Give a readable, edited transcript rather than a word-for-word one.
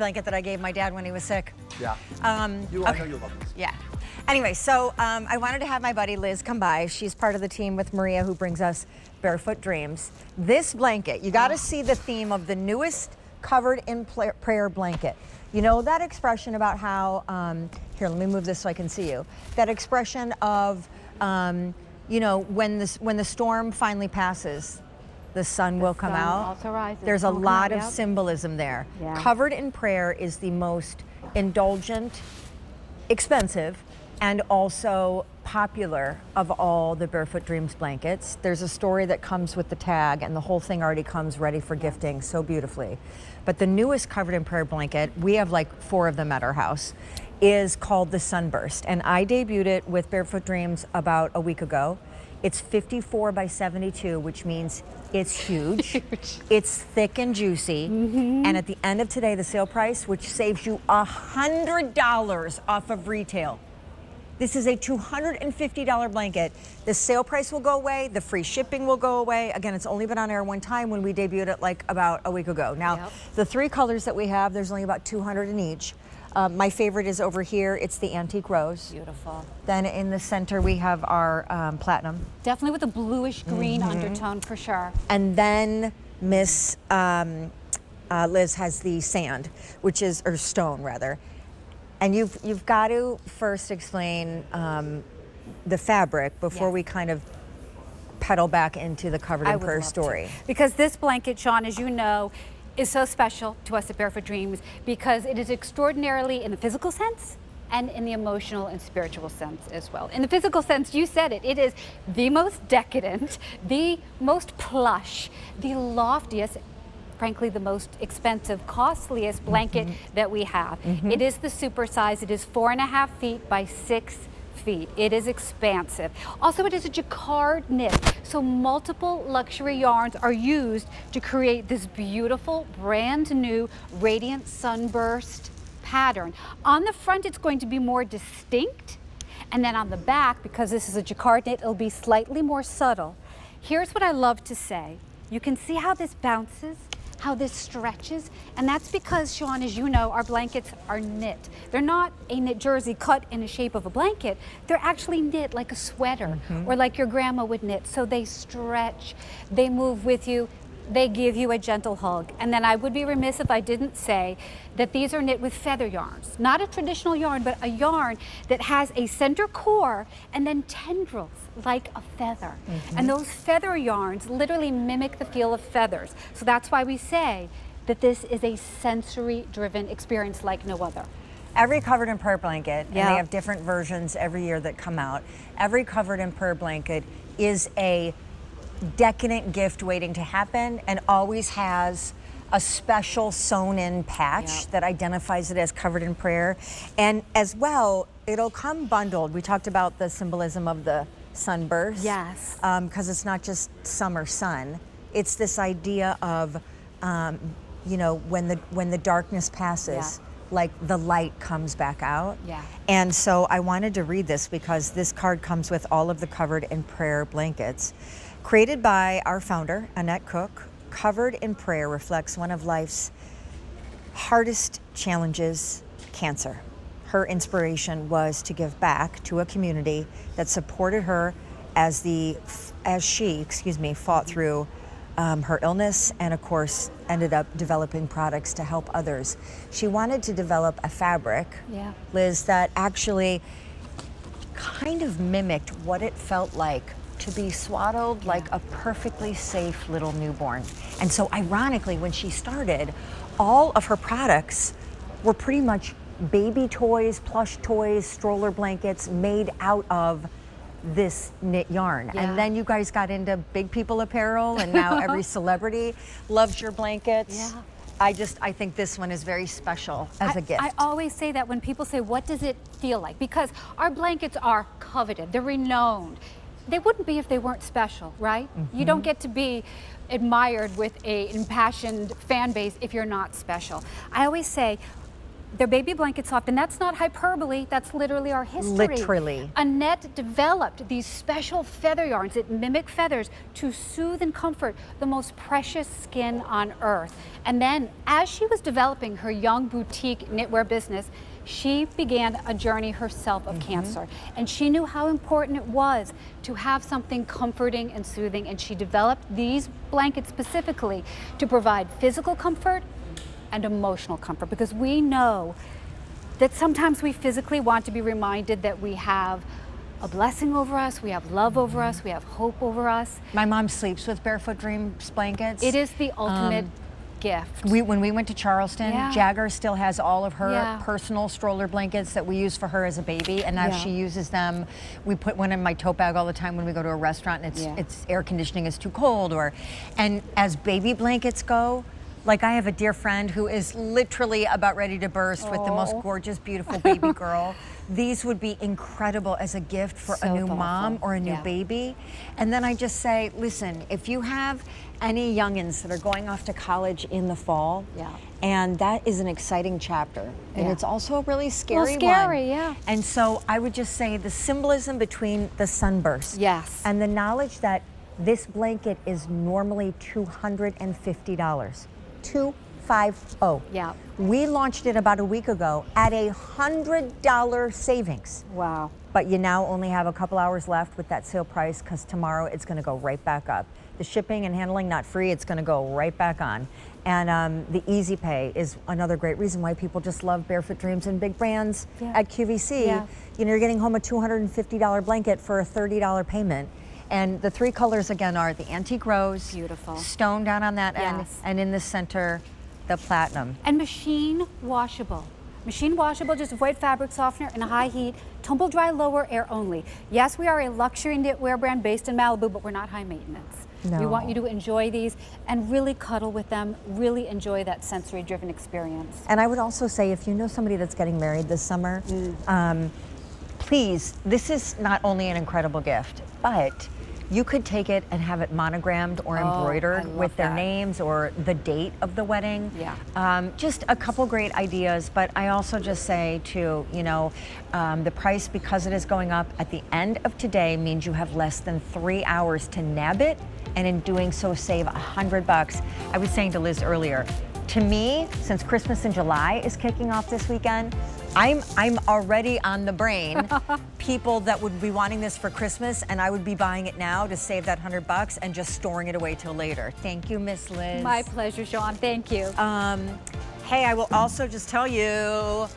blanket that I gave my dad when he was sick. Yeah. I know you'll love this. Yeah. Anyway, so I wanted to have my buddy Liz come by. She's part of the team with Maria who brings us Barefoot Dreams. This blanket, you got to see the theme of the newest covered in prayer blanket. You know that expression about how, here, let me move this so I can see you. That expression of, you know, when the storm finally passes, the sun will come out. Also rises. There's a lot of symbolism there. Yeah. Covered in prayer is the most indulgent, expensive, and also popular of all the Barefoot Dreams blankets. There's a story that comes with the tag, and the whole thing already comes ready for gifting so beautifully. But the newest covered in prayer blanket, we have like 4 of them at our house, is called the Sunburst. And I debuted it with Barefoot Dreams about a week ago. It's 54 by 72, which means it's huge. It's thick and juicy. And at the end of today, the sale price, which saves you $100 off of retail. This is a $250 blanket. The sale price will go away. The free shipping will go away. Again, it's only been on air one time when we debuted it like about a week ago. Now, the 3 colors that we have, there's only about 200 in each. My favorite is over here. It's the antique rose. Beautiful. Then in the center, we have our platinum. Definitely with a bluish green undertone for sure. And then Miss Liz has the sand, which is, or stone rather. And you've got to first explain the fabric before we kind of pedal back into the covered in prayer story. Because this blanket, Sean, as you know, is so special to us at Barefoot Dreams because it is extraordinarily in the physical sense and in the emotional and spiritual sense as well. In the physical sense, you said it, it is the most decadent, the most plush, the loftiest, frankly, the most expensive, costliest blanket that we have. It is the super size. It is 4.5 feet by 6 feet. It is expansive. Also, it is a jacquard knit, so multiple luxury yarns are used to create this beautiful, brand new, radiant sunburst pattern. On the front, it's going to be more distinct, and then on the back, because this is a jacquard knit, it'll be slightly more subtle. Here's what I love to say. You can see how this bounces, how this stretches, and that's because, Sean, as you know, our blankets are knit. They're not a knit jersey cut in the shape of a blanket. They're actually knit like a sweater or like your grandma would knit. So they stretch, they move with you, they give you a gentle hug. And then I would be remiss if I didn't say that these are knit with feather yarns. Not a traditional yarn, but a yarn that has a center core and then tendrils like a feather. And those feather yarns literally mimic the feel of feathers. So that's why we say that this is a sensory-driven experience like no other. Every covered in prayer blanket, and they have different versions every year that come out, every covered in prayer blanket is a decadent gift waiting to happen and always has a special sewn-in patch that identifies it as covered in prayer. And as well, it'll come bundled. We talked about the symbolism of the sunburst. Yes. Because it's not just summer sun. It's this idea of, you know, when the darkness passes, like the light comes back out. And so I wanted to read this because this card comes with all of the covered in prayer blankets. Created by our founder, Annette Cook, Covered in Prayer reflects one of life's hardest challenges, cancer. Her inspiration was to give back to a community that supported her as she fought through her illness and, of course, ended up developing products to help others. She wanted to develop a fabric, Liz, that actually kind of mimicked what it felt like to be swaddled like a perfectly safe little newborn. And so ironically, when she started, all of her products were pretty much baby toys, plush toys, stroller blankets made out of this knit yarn. And then you guys got into big people apparel, and now every celebrity loves your blankets. I think this one is very special as a gift. I always say that when people say, what does it feel like? Because our blankets are coveted, they're renowned. They wouldn't be if they weren't special, right? You don't get to be admired with an impassioned fan base if you're not special. I always say, They're baby blanket soft, and that's not hyperbole, that's literally our history. Literally. Annette developed these special feather yarns that mimic feathers to soothe and comfort the most precious skin on earth. And then, as she was developing her young boutique knitwear business, she began a journey herself of cancer. And she knew how important it was to have something comforting and soothing, and she developed these blankets specifically to provide physical comfort and emotional comfort, because we know that sometimes we physically want to be reminded that we have a blessing over us, we have love over us, we have hope over us. My mom sleeps with Barefoot Dreams blankets. It is the ultimate gift. When we went to Charleston, Jagger still has all of her personal stroller blankets that we used for her as a baby, and now she uses them. We put one in my tote bag all the time when we go to a restaurant and it's air conditioning is too cold, and as baby blankets go, like I have a dear friend who is literally about ready to burst with the most gorgeous, beautiful baby girl. These would be incredible as a gift for a new mom or a new baby. And then I just say, listen, if you have any youngins that are going off to college in the fall, and that is an exciting chapter, and it's also a really scary one. And so I would just say the symbolism between the Sunburst and the knowledge that this blanket is normally $250. 250. Yeah. We launched it about a week ago at $100 savings. Wow. But you now only have a couple hours left with that sale price, because tomorrow it's going to go right back up. The shipping and handling, not free, it's going to go right back on. And the easy pay is another great reason why people just love Barefoot Dreams and big brands at QVC. You know, you're getting home a $250 blanket for a $30 payment. And the three colors again are the antique rose, beautiful, stone down on that end, and in the center, the platinum. And machine washable. Machine washable, just avoid fabric softener in high heat, tumble dry, lower air only. Yes, we are a luxury knitwear brand based in Malibu, but we're not high maintenance. No. We want you to enjoy these and really cuddle with them, really enjoy that sensory driven experience. And I would also say, if you know somebody that's getting married this summer, please, this is not only an incredible gift, but you could take it and have it monogrammed or embroidered with their names or the date of the wedding. Just a couple great ideas, but I also just say too, you know, the price, because it is going up at the end of today, means you have less than 3 hours to nab it, and in doing so save $100. I was saying to Liz earlier, to me, since Christmas in July is kicking off this weekend, I'm already on the brain. People that would be wanting this for Christmas, and I would be buying it now to save that $100 and just storing it away till later. Thank you, Miss Liz. My pleasure, Sean. Thank you. Hey, I will also just tell you,